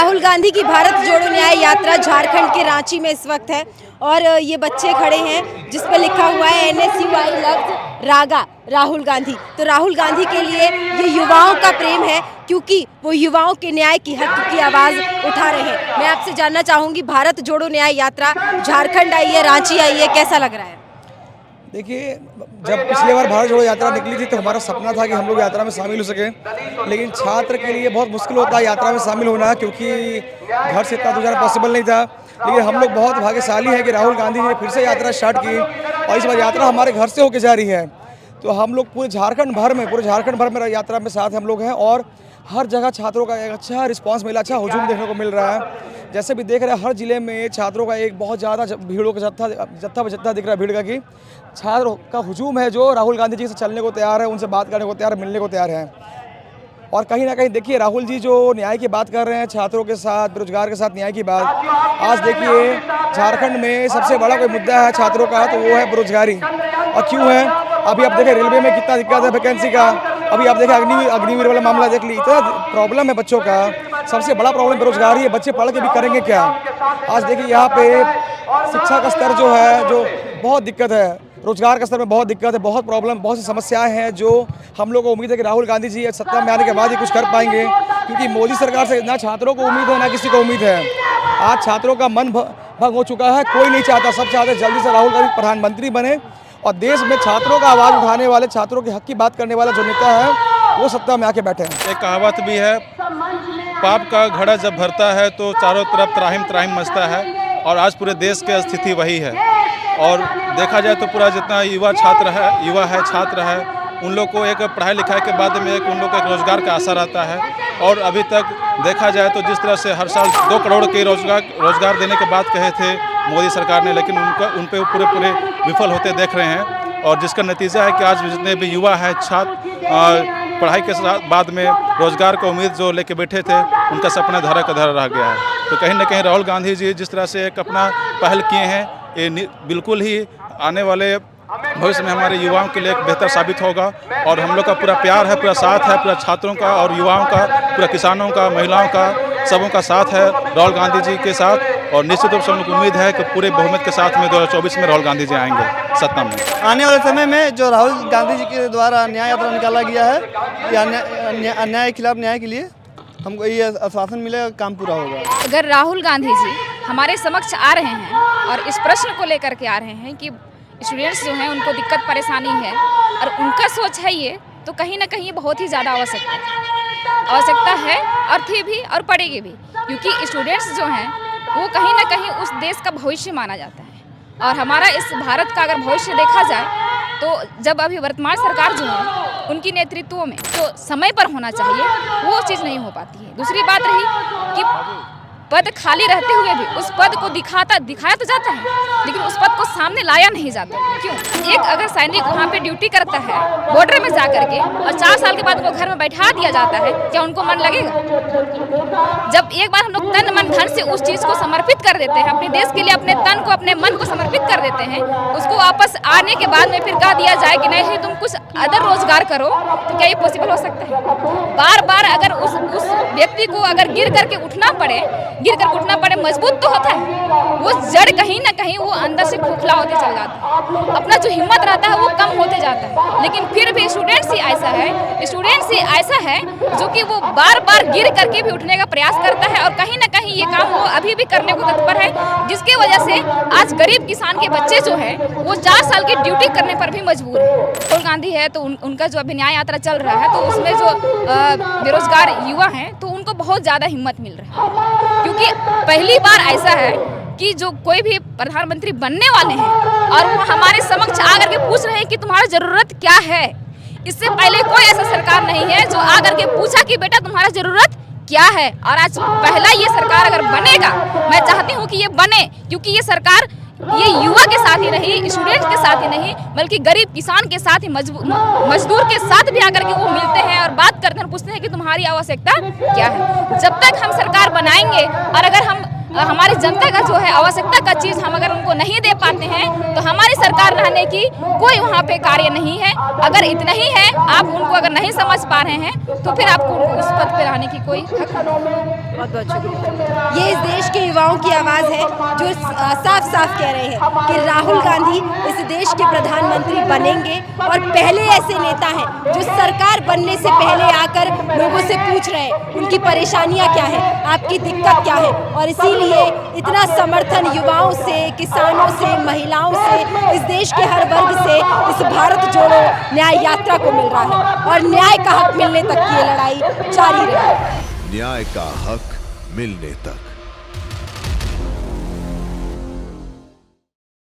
राहुल गांधी की भारत जोड़ो न्याय यात्रा झारखंड के रांची में इस वक्त है और ये बच्चे खड़े हैं जिस पर लिखा हुआ है NSUI लफ्ज रागा राहुल गांधी। तो राहुल गांधी के लिए ये युवाओं का प्रेम है क्योंकि वो युवाओं के न्याय की हक की आवाज़ उठा रहे हैं। मैं आपसे जानना चाहूँगी, भारत जोड़ो न्याय यात्रा झारखंड आई है, रांची आई है, कैसा लग रहा है? देखिए, जब पिछली बार भारत जोड़ो यात्रा निकली थी तो हमारा सपना था कि हम लोग यात्रा में शामिल हो सके, लेकिन छात्र के लिए बहुत मुश्किल होता है यात्रा में शामिल होना क्योंकि घर से इतना दूर जाना पॉसिबल नहीं था। लेकिन हम लोग बहुत भाग्यशाली हैं कि राहुल गांधी जी ने फिर से यात्रा स्टार्ट की और इस बार यात्रा हमारे घर से होकर जा रही है। तो हम लोग पूरे झारखंड भर में यात्रा में साथ हम लोग हैं और हर जगह छात्रों का एक अच्छा रिस्पांस मिला, अच्छा हुजूम देखने को मिल रहा है। जैसे भी देख रहे हैं हर जिले में छात्रों का एक बहुत ज़्यादा भीड़ों का जत्था दिख रहा है भीड़ का, कि छात्रों का हुजूम है जो राहुल गांधी जी से चलने को तैयार है, उनसे बात करने को तैयार है, मिलने को तैयार है। और कहीं ना कहीं देखिए राहुल जी जो न्याय की बात कर रहे हैं छात्रों के साथ, बेरोजगार के साथ न्याय की बात, आज देखिए झारखंड में सबसे बड़ा कोई मुद्दा है छात्रों का तो वो है बेरोजगारी। और क्यों है, अभी आप देखें रेलवे में कितना दिक्कत है वैकेंसी का, अभी आप देखें अग्निवीर वाला मामला देख लीजिए, इतना प्रॉब्लम है बच्चों का। सबसे बड़ा प्रॉब्लम बेरोजगारी है, बच्चे पढ़ के भी करेंगे क्या। आज देखिए यहाँ पे शिक्षा का स्तर जो है, जो बहुत दिक्कत है, रोजगार के स्तर में बहुत दिक्कत है, बहुत प्रॉब्लम, बहुत सी समस्याएं हैं जो हम लोग को उम्मीद है कि राहुल गांधी जी सत्ता में आने के बाद ही कुछ कर पाएंगे, क्योंकि मोदी सरकार से ना छात्रों को उम्मीद है ना किसी को उम्मीद है। आज छात्रों का मन भंग हो चुका है, कोई नहीं चाहता, सब चाहते जल्दी से राहुल गांधी प्रधानमंत्री बने और देश में छात्रों का आवाज़ उठाने वाले, छात्रों के हक की बात करने वाला जो नेता है वो सत्ता में आके बैठे हैं। एक कहावत भी है, पाप का घड़ा जब भरता है तो चारों तरफ त्राहिम त्राहिम मचता है, और आज पूरे देश की स्थिति वही है। और देखा जाए तो पूरा जितना युवा है छात्र है, उन लोग को एक पढ़ाई लिखाई के बाद में उन लोग को एक रोज़गार का आशा रहता है। और अभी तक देखा जाए तो जिस तरह से हर साल 2 करोड़ के रोज़गार देने के बाद कहे थे मोदी सरकार ने, लेकिन उन पे पूरे विफल होते देख रहे हैं। और जिसका नतीजा है कि आज जितने भी युवा है, छात्र पढ़ाई के साथ बाद में रोज़गार को उम्मीद जो लेके बैठे थे, उनका सपना धरा का धरा रह गया है। तो कहीं ना कहीं राहुल गांधी जी जिस तरह से एक अपना पहल किए हैं, ये बिल्कुल ही आने वाले भविष्य में हमारे युवाओं के लिए एक बेहतर साबित होगा। और हम लोग का पूरा प्यार है, पूरा साथ है, पूरा छात्रों का और युवाओं का, पूरा किसानों का, महिलाओं का, सबों का साथ है राहुल गांधी जी के साथ। और निश्चित रूप से हम लोग को उम्मीद है कि पूरे बहुमत के साथ में 2024 में राहुल गांधी जी आएंगे सत्ता में। आने वाले समय में जो राहुल गांधी जी के द्वारा न्याय यात्रा निकाला गया है, या अन्याय के खिलाफ न्याय के लिए हमको ये आश्वासन मिलेगा, काम पूरा होगा। अगर राहुल गांधी जी हमारे समक्ष आ रहे हैं और इस प्रश्न को लेकर के आ रहे हैं कि स्टूडेंट्स जो हैं उनको दिक्कत परेशानी है और उनका सोच है ये, तो कहीं ना कहीं बहुत ही ज़्यादा आवश्यकता है और थी भी और पड़ेगी भी, क्योंकि स्टूडेंट्स जो हैं वो कहीं ना कहीं उस देश का भविष्य माना जाता है। और हमारा इस भारत का अगर भविष्य देखा जाए तो जब अभी वर्तमान सरकार जो है उनकी नेतृत्व में जो समय पर होना चाहिए वो चीज़ नहीं हो पाती है। दूसरी बात रही कि पद खाली रहते हुए भी उस पद को दिखाया तो जाता है, लेकिन उस पद को सामने लाया नहीं जाता। क्यों? एक अगर सैनिक वहाँ पे ड्यूटी करता है बॉर्डर में जा करके और 4 साल के बाद उनको घर में बैठा दिया जाता है, क्या उनको मन लगेगा? जब एक बार हम लोग तन मन धन से उस चीज़ को समर्पित कर देते हैं, अपने देश के लिए अपने तन को, अपने मन को समर्पित कर देते हैं, उसको वापस आने के बाद में फिर कह दिया जाए कि नहीं तुम कुछ अदर रोजगार करो, तो क्या ये पॉसिबल हो सकता है? बार बार अगर उस व्यक्ति को अगर गिर करके उठना पड़े, मजबूत तो होता है, वो जड़ कहीं ना कहीं वो अंदर से खोखला होते चल जाता है, अपना जो हिम्मत रहता है वो कम होते जाता है। लेकिन फिर भी स्टूडेंट्स ही ऐसा है जो कि वो बार बार गिर करके भी उठने का प्रयास करता है और कहीं ना कहीं ये काम वो अभी भी करने को तत्पर है, जिसके वजह से आज गरीब किसान के बच्चे जो है वो 4 साल की ड्यूटी करने पर भी मजबूर है। राहुल गांधी है तो उनका जो अभी न्याय यात्रा चल रहा है, तो उसमें जो बेरोजगार युवा हैं तो उनको बहुत ज़्यादा हिम्मत मिल रहा है, क्योंकि पहली बार ऐसा है कि जो कोई भी प्रधानमंत्री बनने वाले हैं और वो हमारे समक्ष आकर के पूछ रहे हैं कि तुम्हारा ज़रूरत क्या है। इससे पहले कोई ऐसा सरकार नहीं है जो आकर के पूछा कि बेटा तुम्हारा ज़रूरत क्या है। और आज पहला ये सरकार अगर बनेगा, मैं चाहती हूँ कि ये बने, क्योंकि ये सरकार ये युवा के साथ ही नहीं, स्टूडेंट के साथ ही नहीं, बल्कि गरीब किसान के साथ ही, मजदूर के साथ भी आकर के वो मिलते हैं और बात करते हैं, पूछते हैं कि तुम्हारी आवश्यकता क्या है। जब तक हम सरकार बनाएंगे और अगर हम हमारी जनता का जो है आवश्यकता का चीज़ हम अगर उनको नहीं दे पाते हैं, तो हमारी सरकार रहने की कोई वहाँ पे कार्य नहीं है। अगर इतना ही है, आप उनको अगर नहीं समझ पा रहे हैं तो फिर आपको उस पद पे रहने की कोई हक नहीं है। बहुत बहुत शुक्रिया। ये इस देश के युवाओं की आवाज़ है जो साफ साफ कह रहे हैं कि राहुल गांधी इस देश के प्रधानमंत्री बनेंगे और पहले ऐसे नेता हैं जो सरकार बनने से पहले आकर लोगों से पूछ रहे हैं उनकी परेशानियां क्या है, आपकी दिक्कत क्या है, और इसीलिए इतना समर्थन युवाओं से, किसानों से, महिलाओं से, इस देश के हर वर्ग से इस भारत जोड़ो न्याय यात्रा को मिल रहा है और न्याय का हक मिलने तक की ये लड़ाई जारी रहेगी। न्याय का हक मिलने तक।